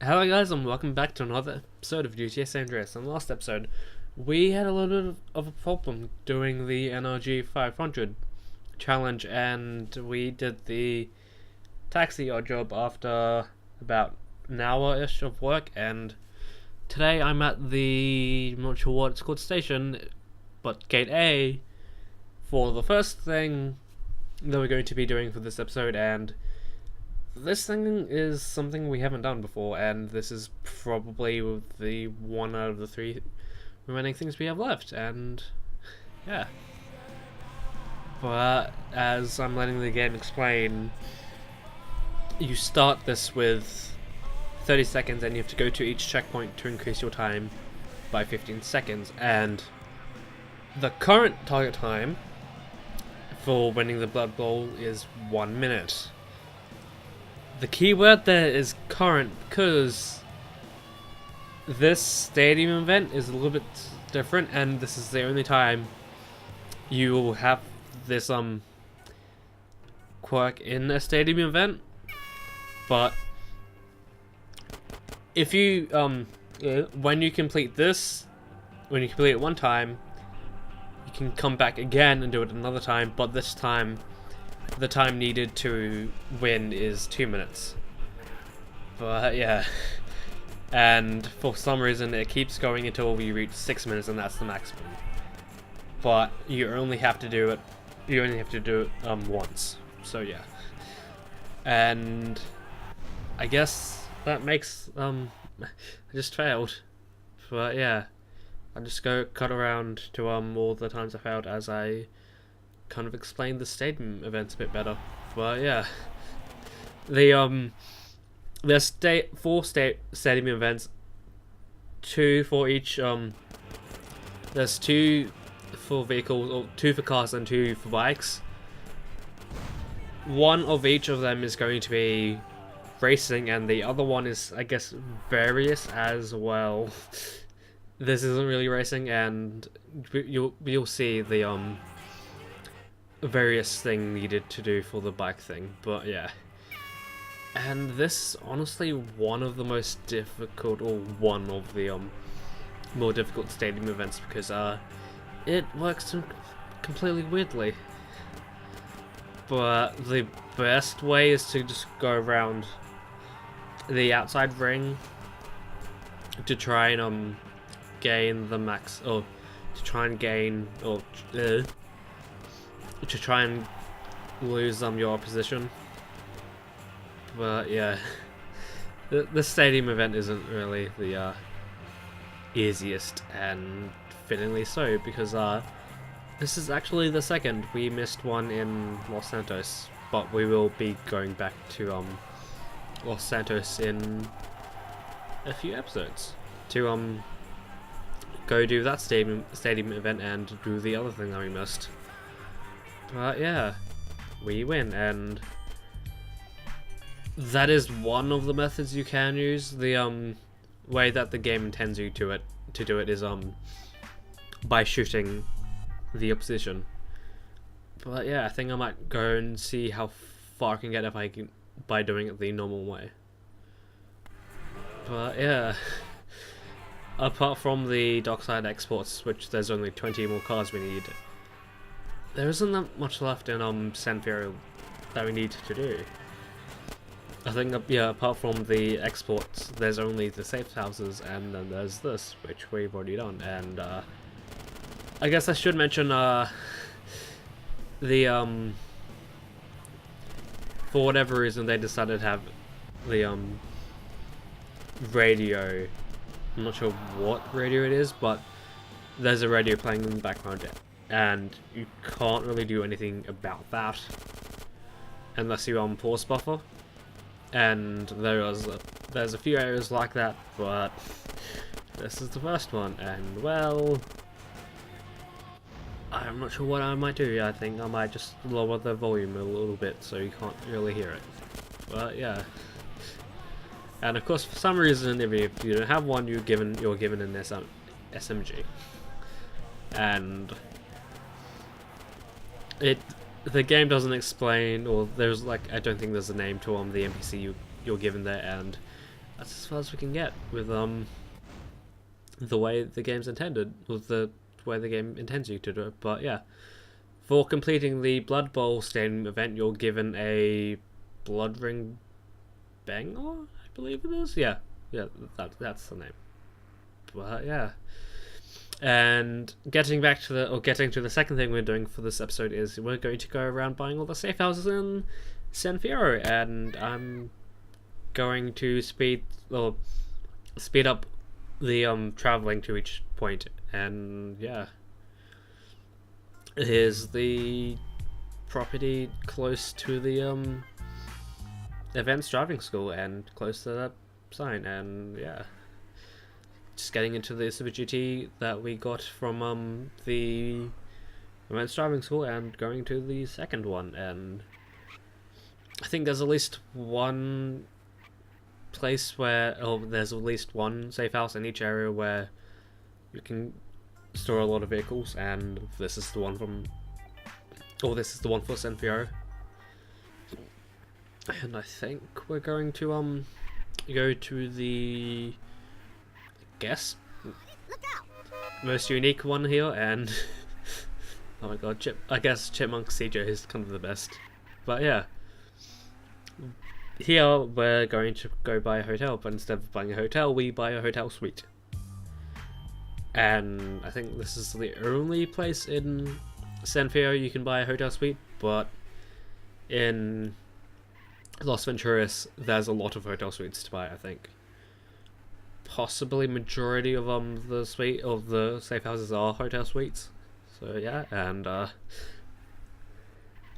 Hello guys and welcome back to another episode of GTA San Andreas. In the last episode, we had a little bit of a problem doing the NRG 500 challenge and we did the taxi odd job after about an hour-ish of work, and today I'm at I'm not sure what it's called, station, but Gate A, for the first thing that we're going to be doing for this episode. And this thing is something we haven't done before, and this is probably the one out of the three remaining things we have left, and yeah. But as I'm letting the game explain, you start this with 30 seconds and you have to go to each checkpoint to increase your time by 15 seconds, and the current target time for winning the Blood Bowl is 1 minute. The key word there is current, because this stadium event is a little bit different, and this is the only time you will have this quirk in a stadium event. But if you when you complete it one time, you can come back again and do it another time, but this time the time needed to win is 2 minutes. But yeah, and for some reason it keeps going until we reach 6 minutes, and that's the maximum. But you only have to do it once. So yeah, and I guess that makes I just failed. But yeah, I'll just go cut around to all the times I failed as I kind of explain the stadium events a bit better. But yeah, there's four stadium events, two for each. There's two for vehicles, or two for cars and two for bikes. One of each of them is going to be racing, and the other one is, I guess, various as well. This isn't really racing, and you'll see the various thing needed to do for the bike thing. But yeah, and this is honestly one of the most difficult, or one of the more difficult stadium events, because it works completely weirdly. But the best way is to just go around the outside ring to try and gain the max, or to try and gain, or to try and lose your position. But yeah, the stadium event isn't really the easiest, and fittingly so, because this is actually the second. We missed one in Los Santos, but we will be going back to Los Santos in a few episodes to go do that stadium event and do the other thing that we missed. But yeah, we win, and that is one of the methods you can use. The way that the game intends you to do it is by shooting the opposition. But yeah, I think I might go and see how far I can get by doing it the normal way. But yeah, apart from the dockside exports, which there's only 20 more cars we need, there isn't that much left in San Fierro that we need to do. I think, yeah, apart from the exports, there's only the safe houses, and then there's this, which we've already done. And I guess I should mention the for whatever reason they decided to have the radio. I'm not sure what radio it is, but there's a radio playing in the background, and you can't really do anything about that unless you pause buffer. And there's a few areas like that, but this is the first one, and well, I'm not sure what I might do. I think I might just lower the volume a little bit so you can't really hear it. But yeah, and of course, for some reason, if you don't have one, you're given an SMG, and the game doesn't explain, or there's I don't think there's a name to the NPC you're given there, and that's as far as we can get with the way the game's intended, with the way the game intends you to do it. But yeah, for completing the Blood Bowl stadium event, you're given a blood ring banger, I believe it is. Yeah, that's the name. But yeah. And getting to the second thing we're doing for this episode is we're going to go around buying all the safe houses in San Fierro, and I'm going to speed up the traveling to each point. And yeah, here's the property close to the events driving school and close to that sign. And yeah, just getting into the Super GT that we got from the events driving school and going to the second one. And I think there's at least one place where, there's at least one safe house in each area where you can store a lot of vehicles, and this is the one for San Fierro. And I think we're going to go to the most unique one here, and oh my god, I guess Chipmunk CJ is kind of the best. But yeah, here we're going to go buy a hotel, but instead of buying a hotel, we buy a hotel suite. And I think this is the only place in San Fierro you can buy a hotel suite, but in Las Venturas there's a lot of hotel suites to buy, I think. Possibly majority of the safe houses are hotel suites. So yeah, and I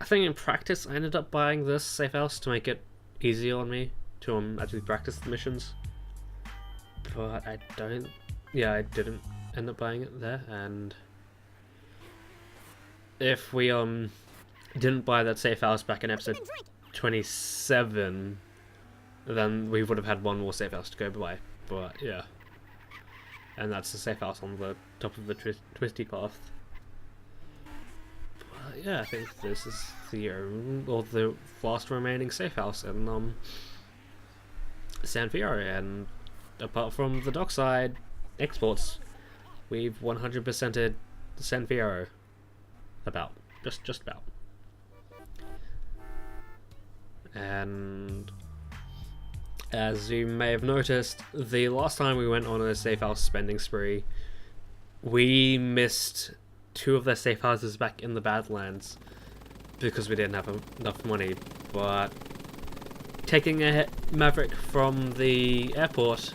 think in practice I ended up buying this safe house to make it easier on me to actually practice the missions. But I didn't end up buying it there. And if we didn't buy that safe house back in episode 27, then we would have had one more safe house to go by. But yeah, and that's the safe house on the top of the twisty path. But yeah, I think this is the last remaining safe house in San Fierro, and apart from the dockside exports, we've 100%ed San Fierro. Just about. And as you may have noticed, the last time we went on a safe house spending spree, we missed 2 of their safe houses back in the Badlands because we didn't have enough money. But taking a Maverick from the airport,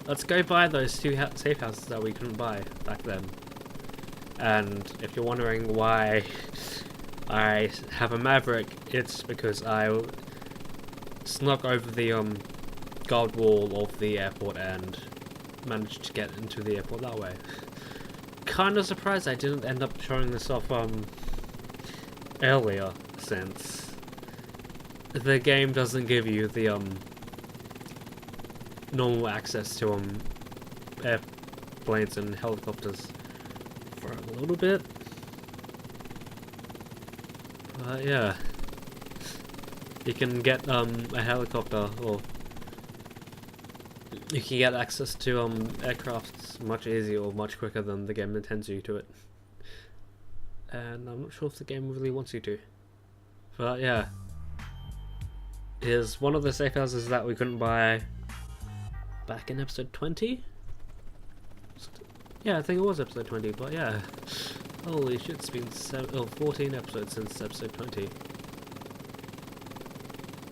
let's go buy those 2 safe houses that we couldn't buy back then. And if you're wondering why I have a Maverick, it's because I snuck over the guard wall of the airport and managed to get into the airport that way. Kind of surprised I didn't end up showing this off earlier, since the game doesn't give you the normal access to airplanes and helicopters for a little bit. But yeah, you can get a helicopter, or you can get access to aircrafts much easier or much quicker than the game intends you to it. And I'm not sure if the game really wants you to. But yeah, here's one of the safe houses that we couldn't buy back in episode 20? Yeah, I think it was episode 20, but yeah. Holy shit, it's been 14 episodes since episode 20.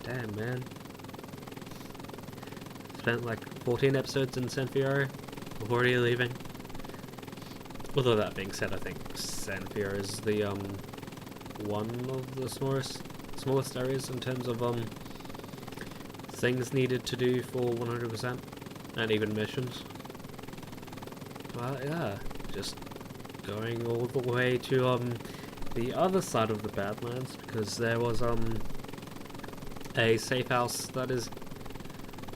Damn, man. Spent like 14 episodes in San Fierro before already leaving. Although that being said, I think San Fierro is the one of the smallest areas in terms of things needed to do for 100%, and even missions. But yeah, just going all the way to the other side of the Badlands, because there was a safe house that is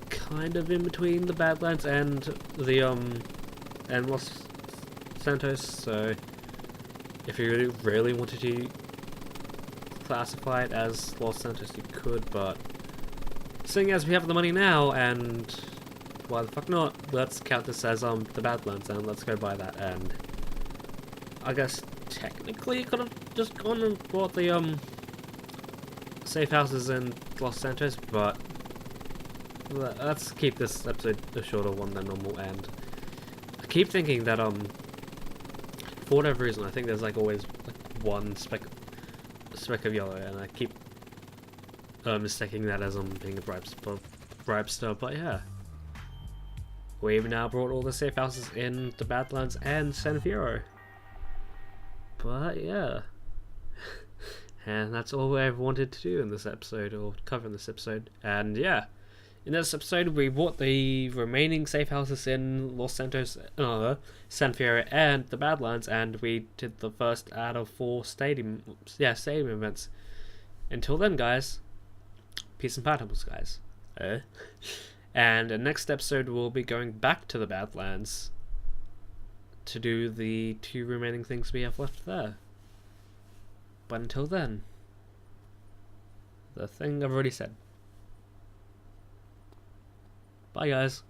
kind of in between the Badlands and the and Los Santos. So if you really wanted to classify it as Los Santos, you could, but seeing as we have the money now and why the fuck not? Let's count this as the Badlands and let's go buy that. And I guess technically could have just gone and bought the safe houses in Los Santos, but let's keep this episode a shorter one than normal. And I keep thinking that for whatever reason, I think there's like always like one speck of yellow, and I keep mistaking that as being a bribester. But yeah, we've now brought all the safe houses in the Badlands and San Fierro. But yeah, and that's all I've wanted to do in this episode, or cover in this episode. And yeah, in this episode we bought the remaining safe houses in Los Santos, San Fierro, and the Badlands, and we did the first out of 4 stadium events. Until then, guys, peace and platypus, guys. And the next episode we'll be going back to the Badlands to do the 2 remaining things we have left there. But until then, the thing I've already said. Bye, guys.